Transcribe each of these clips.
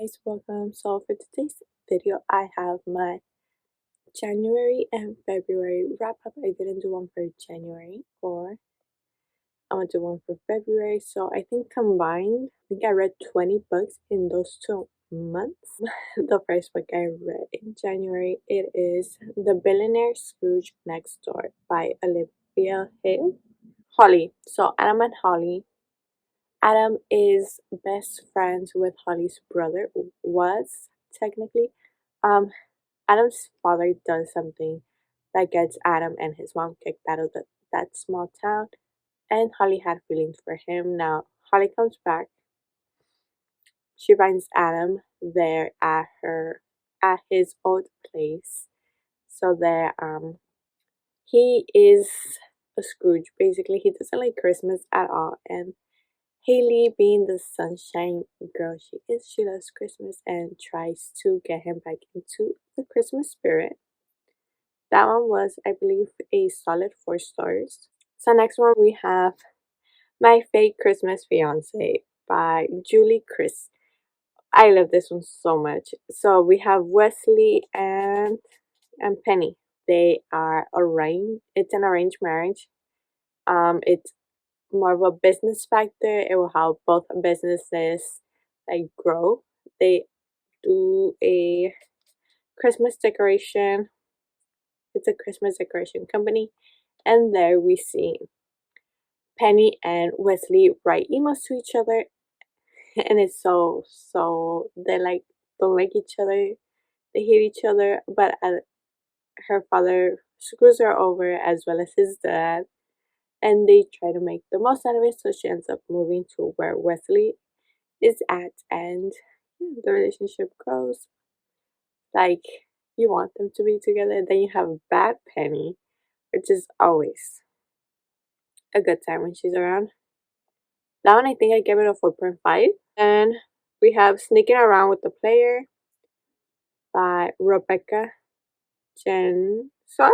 guys, welcome. So for today's video I have my January and February wrap up. I didn't do one for January, or I'm gonna do one for February. So I think combined, I think I read 20 books in those 2 months. The first book I read in January, it is The Billionaire Scrooge Next Door by Olivia Hale. Holly. So Adam and Holly. Adam is best friends with Holly's brother, was technically. Um, Adam's father does something that gets Adam and his mom kicked out of that small town, and Holly had feelings for him. Now, Holly comes back. She finds Adam there at his old place. So there, he is a Scrooge. Basically, he doesn't like Christmas at all, and Haley, being the sunshine girl she is, she loves Christmas and tries to get him back into the Christmas spirit. That one was, I believe, a solid 4 stars. So next one we have My Fake Christmas Fiance by Julie Chris. I love this one so much. So we have Wesley and Penny. They are arranged. It's an arranged marriage. It's more of a business factor. It will help both businesses like grow. They do a Christmas decoration. It's a Christmas decoration company, and there we see Penny and Wesley write emails to each other, and it's so they like don't like each other. They hate each other, but her father screws her over as well as his dad, and they try to make the most out of it. So she ends up moving to where Wesley is at, and the relationship grows. Like, you want them to be together. Then you have Bad Penny, which is always a good time when she's around. That one, I think I gave it a 4.5. And we have Sneaking Around with the Player by Rebecca Jen Sark.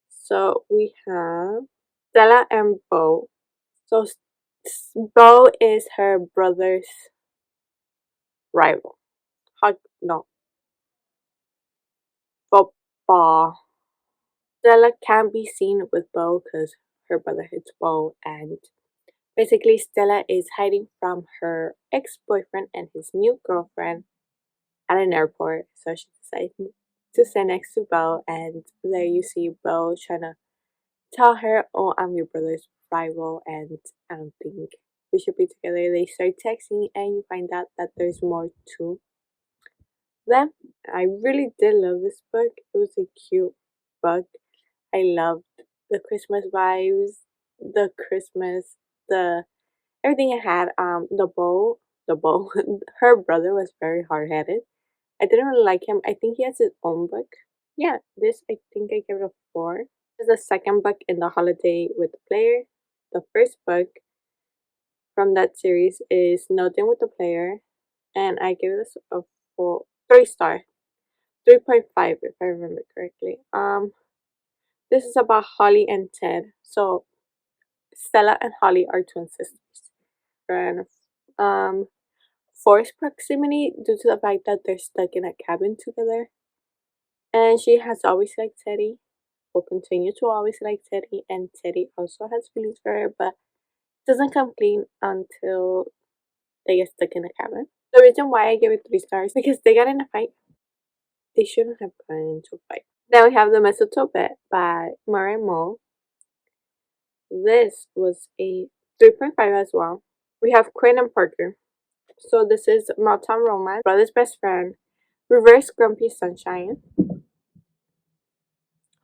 So we have Stella and Bo. So Bo is her brother's rival. No. Football. Stella can't be seen with Bo because her brother hits Bo, and basically Stella is hiding from her ex-boyfriend and his new girlfriend at an airport. So she decides to stand next to Bo, and there you see Bo trying to tell her, "Oh, I'm your brother's rival, and I don't think we should be together." They start texting, and you find out that there's more to them. I really did love this book. It was a cute book. I loved the Christmas vibes, the Christmas, the everything it had. The bow. Her brother was very hard headed. I didn't really like him. I think he has his own book. Yeah, this I think I gave it a 4. This is the second book in the Holiday with the Player. The first book from that series is Nothing with the Player, and I gave this a 3 star, 3.5 if I remember correctly. This is about Holly and Ted. So Stella and Holly are twin sisters, and forced proximity due to the fact that they're stuck in a cabin together. And she has always liked Teddy, will continue to always like Teddy, and Teddy also has feelings for her, but doesn't come clean until they get stuck in a cabin. The reason why I gave it 3 stars because they got in a fight. They shouldn't have gotten into a fight. Then we have The Mistletoe Bet by Murray Moe. This was a 3.5 as well. We have Quinn and Parker. So this is Meltdown Romance, Brother's Best Friend, Reverse Grumpy Sunshine,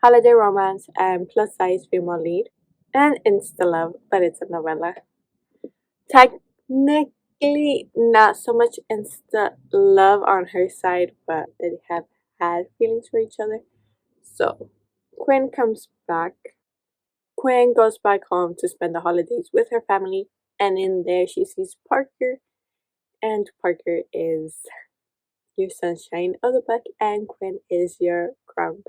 Holiday Romance, and Plus Size Female Lead, and Insta Love, but it's a novella. Technically, not so much Insta Love on her side, but they have had feelings for each other. So Quinn comes back. Quinn goes back home to spend the holidays with her family, and in there she sees Parker, and Parker is your sunshine of the book, and Quinn is your grump.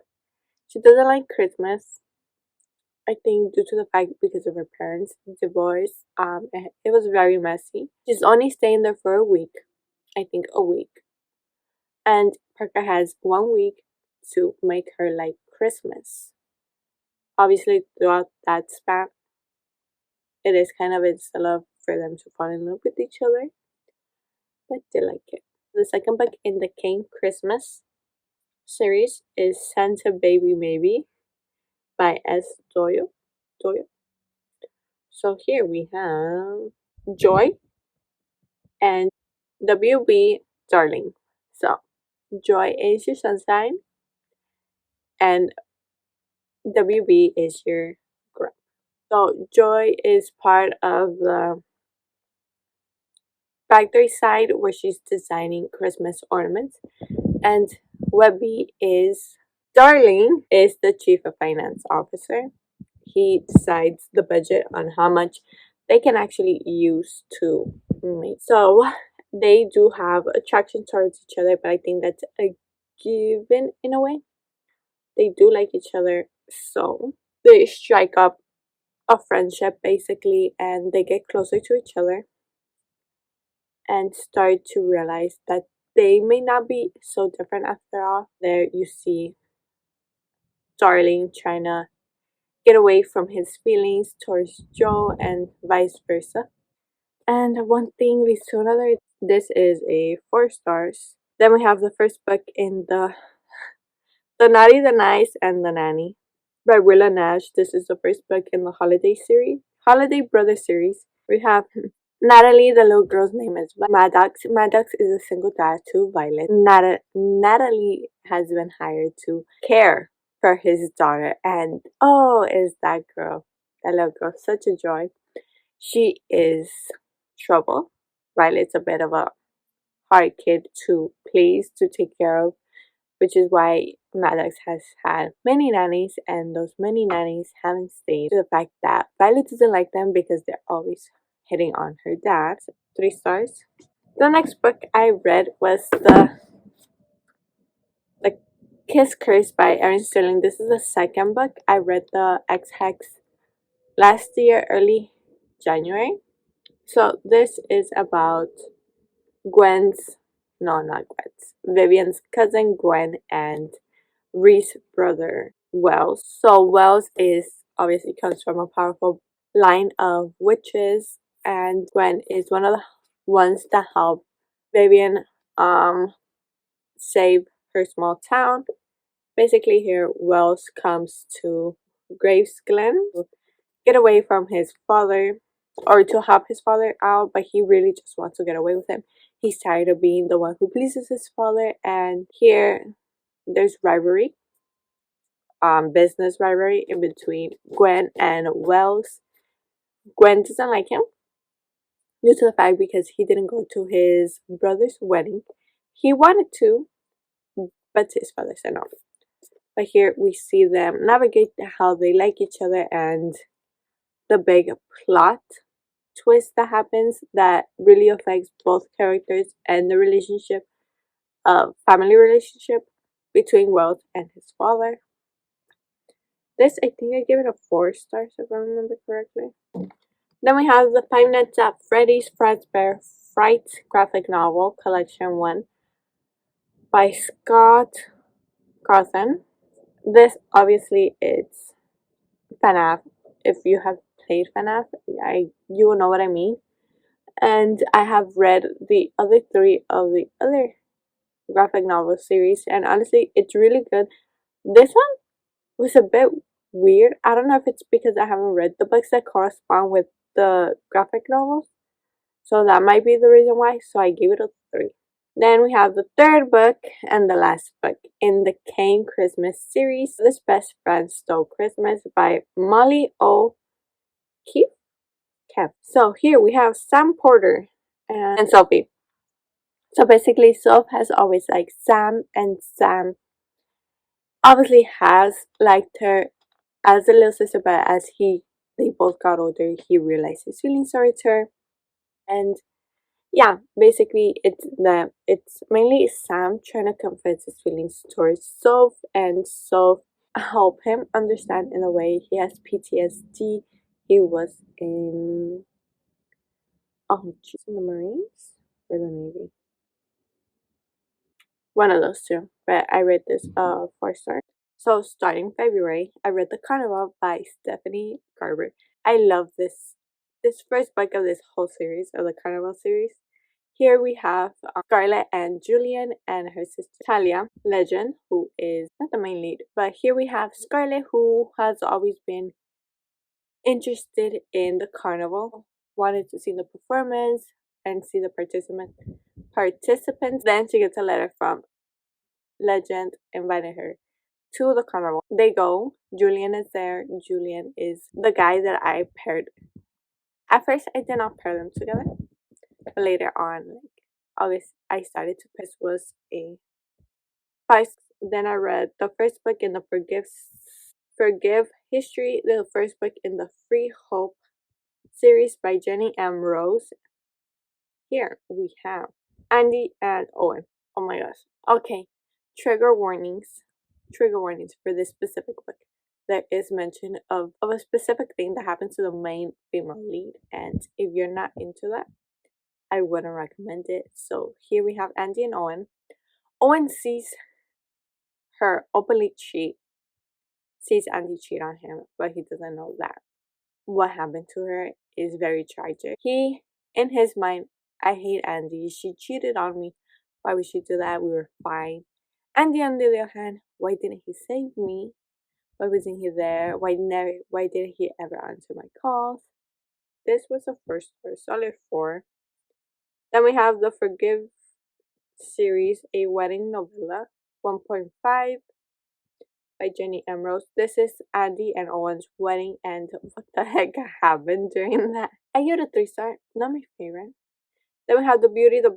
She doesn't like Christmas. I think due to the fact because of her parents' divorce, it was very messy. She's only staying there for a week, I think, a week. And Parker has 1 week to make her like Christmas. Obviously, throughout that span, it is kind of insta love for them to fall in love with each other, but they like it. The second book in the Kane Christmas series is Santa Baby Maybe by S. Doyle. Doyle. So here we have Joy and WB Darling. So Joy is your sun sign and WB is your girl. So Joy is part of the factory side where she's designing Christmas ornaments, and Webby is Darling is the chief of finance officer. He decides the budget on how much they can actually use to make. So they do have attraction towards each other, but I think that's a given in a way. They do like each other, so they strike up a friendship basically, and they get closer to each other and start to realize that they may not be so different after all. There you see Darling trying to get away from his feelings towards Joe and vice versa. And one thing leads to another. This is a 4 stars. Then we have the first book in the Naughty, the Nice, and the Nanny by Willa Nash. This is the first book in the Holiday Brother series. We have Natalie, the little girl's name is Maddox. Maddox is a single dad to Violet. Natalie has been hired to care for his daughter, and oh, is that little girl, such a joy. She is trouble. Violet's a bit of a hard kid to please, to take care of, which is why Maddox has had many nannies, and those many nannies haven't stayed, to the fact that Violet doesn't like them because they're always hitting on her dad. 3 stars. The next book I read was the Kiss Curse by Erin Sterling. This is the second book. I read the X Hex last year, early January. So this is about Vivian's cousin Gwen and Reese's brother Wells. So Wells is obviously comes from a powerful line of witches, and Gwen is one of the ones that help Vivian save her small town. Basically here Wells comes to Graves Glen to get away from his father, or to help his father out, but he really just wants to get away with him. He's tired of being the one who pleases his father, and here there's rivalry, business rivalry in between Gwen and Wells. Gwen doesn't like him due to the fact because he didn't go to his brother's wedding. He wanted to, but his father said no. But here we see them navigate how they like each other, and the big plot twist that happens that really affects both characters and the relationship, family relationship between Wells and his father. This, I think I gave it a 4 stars if I remember correctly. Then we have the Five Nights at Freddy's Fazbear Fright graphic novel collection 1 by Scott Cawthon. This obviously is FNAF. If you have played FNAF, you will know what I mean. And I have read the other 3 of the other graphic novel series, and honestly, it's really good. This one was a bit weird. I don't know if it's because I haven't read the books that correspond with the graphic novels, so that might be the reason why. So I gave it a 3. Then we have the third book and the last book in the Kane Christmas series, This Best Friend Stole Christmas by Molly O'Keefe. So here we have Sam Porter and Sophie. So basically, Soph has always liked Sam, and Sam obviously has liked her as a little sister, but as they both got older, he realized his feelings towards her. And yeah, basically it's mainly Sam trying to confess his feelings towards Soph, and Soph help him understand in a way. He has PTSD. He was in in the Marines or the Navy. One of those two. But I read this 4 stars. So starting February, I read The Carnival by Stephanie Garber. I love this first book of this whole series, of the Carnival series. Here we have Scarlett and Julian and her sister Talia Legend, who is not the main lead. But here we have Scarlett, who has always been interested in the carnival, wanted to see the performance and see the participants. Then she gets a letter from Legend inviting her to the carnival. They go. Julian is there. Julian is the guy that I paired. At first, I did not pair them together. But later on, like, obviously, I started to. This was a 5. Then I read the first book in the Forgive history, the first book in the Free Hope series by Jenny M. Rose. Here we have Andy and Owen. Oh my gosh. Okay. Trigger warnings. Trigger warnings for this specific book. There is mention of a specific thing that happens to the main female lead, and if you're not into that, I wouldn't recommend it. So here we have Andy and Owen. Owen sees her openly sees Andy cheat on him, but he doesn't know that what happened to her is very tragic. He, in his mind, I hate Andy. She cheated on me. Why would she do that? We were fine. Andy, on the other hand, why didn't he save me? Why wasn't he there? Why didn't he ever answer my calls? This was a first solid 4. Then we have the Forgive series, a wedding novella, 1.5 by Jenny M. Rose. This is Andy and Owen's wedding, and what the heck happened during that? I give it a 3-star. Not my favorite. Then we have The Beauty and the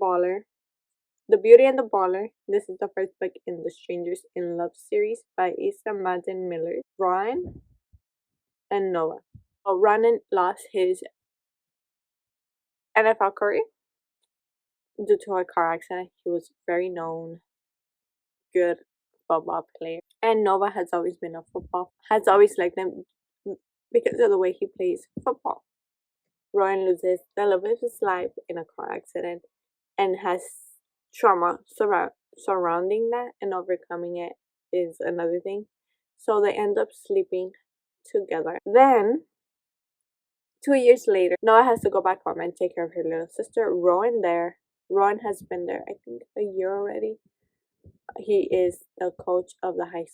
Baller. This is the first book in the Strangers in Love series by Asa Madden Miller, Ryan, and Noah. Ryan lost his NFL career due to a car accident. He was very known, good football player. And Nova has always been has always liked him because of the way he plays football. Ryan loses the love of his life in a car accident and has trauma surrounding that, and overcoming it is another thing. So they end up sleeping together. Then 2 years later, Noah has to go back home and take care of her little sister. Rowan has been there, I think, a year already. He is the coach of the high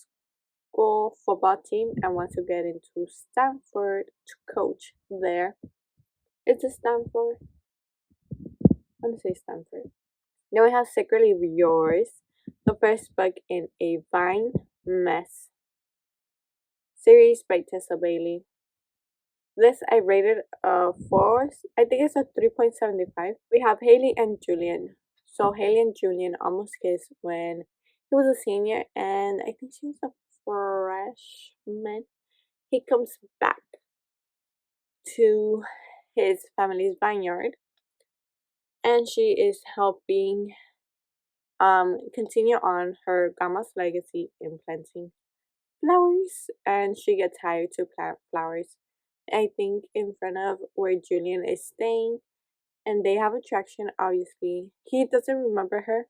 school football team and wants to get into Stanford to coach there. It's a Stanford. I want to say Stanford. Then we have Secretly Yours, the first book in a Vine Mess series by Tessa Bailey. This I rated a 4. I think it's a 3.75. We have Haley and Julian. So Haley and Julian almost kissed when he was a senior, and I think she was a freshman. He comes back to his family's vineyard, and she is helping continue on her grandma's legacy in planting flowers, and she gets hired to plant flowers, I think, in front of where Julian is staying, and they have attraction. Obviously, he doesn't remember her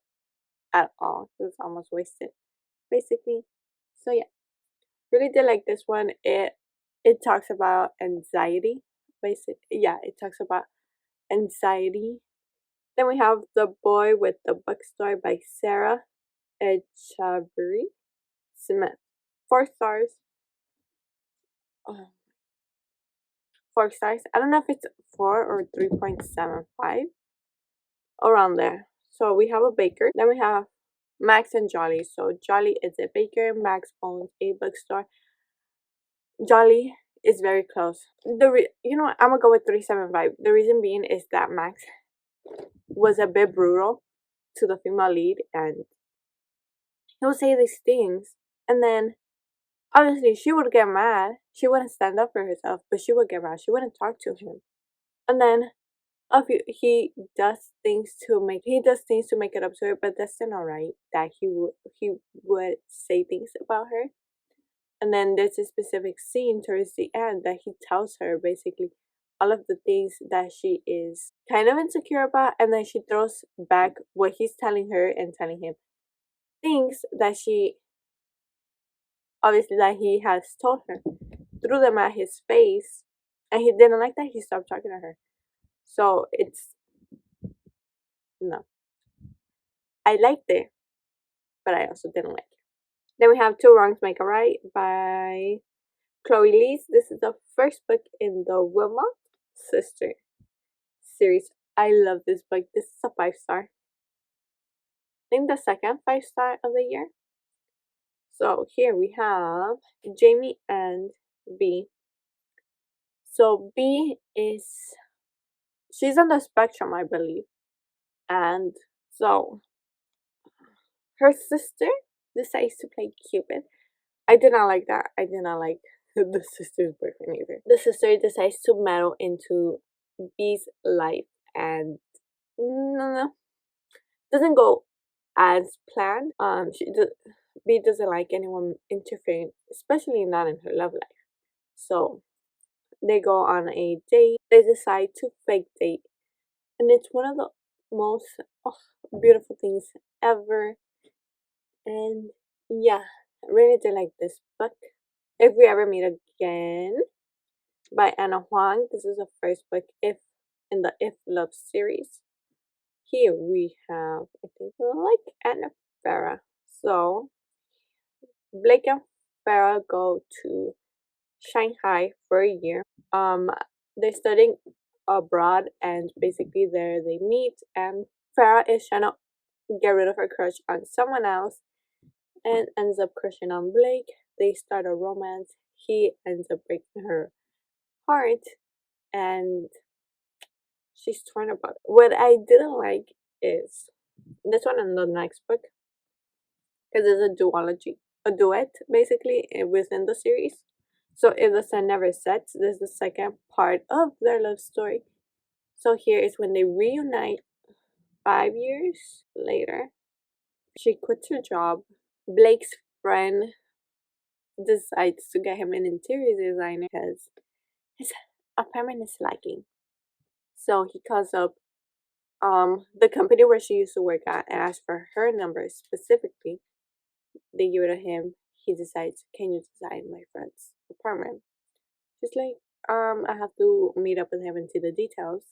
at all. He was almost wasted, basically. So yeah, really did like this one. It talks about anxiety. It talks about anxiety. Then we have The Boy with the Bookstore by Sarah Echavarri Smith. 4 stars. 4 stars. I don't know if it's 4 or 3.75. Around there. So we have a baker. Then we have Max and Jolly. So Jolly is a baker. Max owns a bookstore. Jolly is very close. I'm gonna go with 3.75. The reason being is that Max was a bit brutal to the female lead, and he would say these things, and then obviously she would get mad. She wouldn't stand up for herself, but she would get mad. She wouldn't talk to him, and then he does things to make it up to her, but that's still not right. That he would say things about her. And then there's a specific scene towards the end that he tells her basically all of the things that she is kind of insecure about, and then she throws back what he's telling her and telling him, things that she obviously that he has told her, threw them at his face, and he didn't like that. He stopped talking to her. So it's no, I liked it, but I also didn't like it. Then we have Two Wrongs Make a Right by Chloe Lees. This is the first book in the Wilmot Sister series. I love this book. This is a 5-star. I think the second 5-star of the year. So here we have Jamie and B. So B is, she's on the spectrum, I believe. And so her sister decides to play Cupid. I did not like that. I did not like the sister's boyfriend either. The sister decides to meddle into B's life and no, doesn't go as planned. B doesn't like anyone interfering, especially not in her love life. So they go on a date. They decide to fake date, and it's one of the most beautiful things ever. And yeah, I really did like this book. If We Ever Meet Again by Anna Huang. This is the first book in the If Love series. Here we have, I think, like Anna Farah. So Blake and Farah go to Shanghai for a year. They're studying abroad, and basically there they meet, and Farah is trying to get rid of her crush on someone else and ends up crushing on Blake. They start a romance. He ends up breaking her heart, and she's torn about it. What I didn't like is this one and the next book, because it's a duology, a duet basically within the series. So if the sun never sets, this is the second part of their love story. So here is when they reunite 5 years later. She quits her job. Blake's friend decides to get him an interior designer because his apartment is lacking. So he calls up the company where she used to work at and asks for her number specifically. They give it to him. He decides, can you design my friend's apartment? She's like, I have to meet up with him and see the details.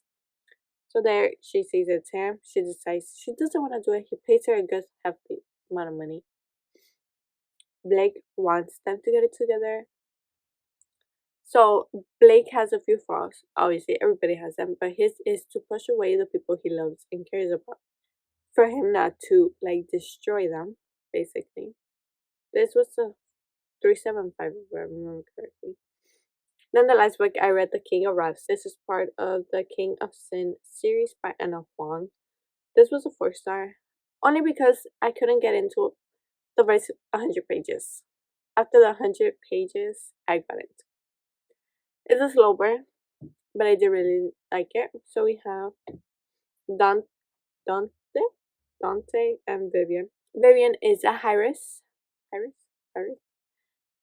So there, she sees it's him. She decides she doesn't want to do it. He pays her a good hefty amount of money. Blake wants them to get it together. So Blake has a few flaws. Obviously, everybody has them, but his is to push away the people he loves and cares about. For him not to like destroy them, basically. This was a 375 if I remember correctly. Then the last book I read, The King of Wrath. This is part of the King of Sin series by Anna Huang. This was a 4-star, only because I couldn't get into the first 100 pages. After the 100 pages, I got it. It's a slow burn, but I did really like it. So we have Dante, Dante, and Vivian. Vivian is a Iris,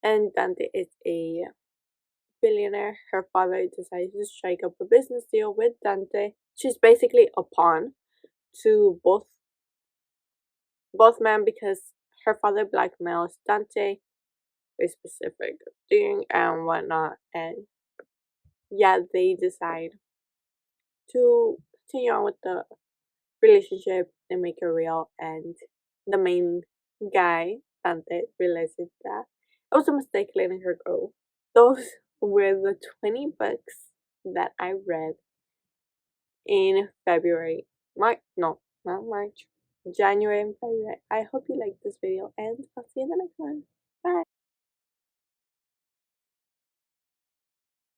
and Dante is a billionaire. Her father decides to strike up a business deal with Dante. She's basically a pawn to both men because her father blackmails Dante for specific thing and whatnot, and yeah, they decide to continue on with the relationship and make it real. And the main guy, Dante, realizes that it was a mistake letting her go. Those were the 20 books that I read in February. No, not March. January and February. I hope you liked this video, and I'll see you in the next one.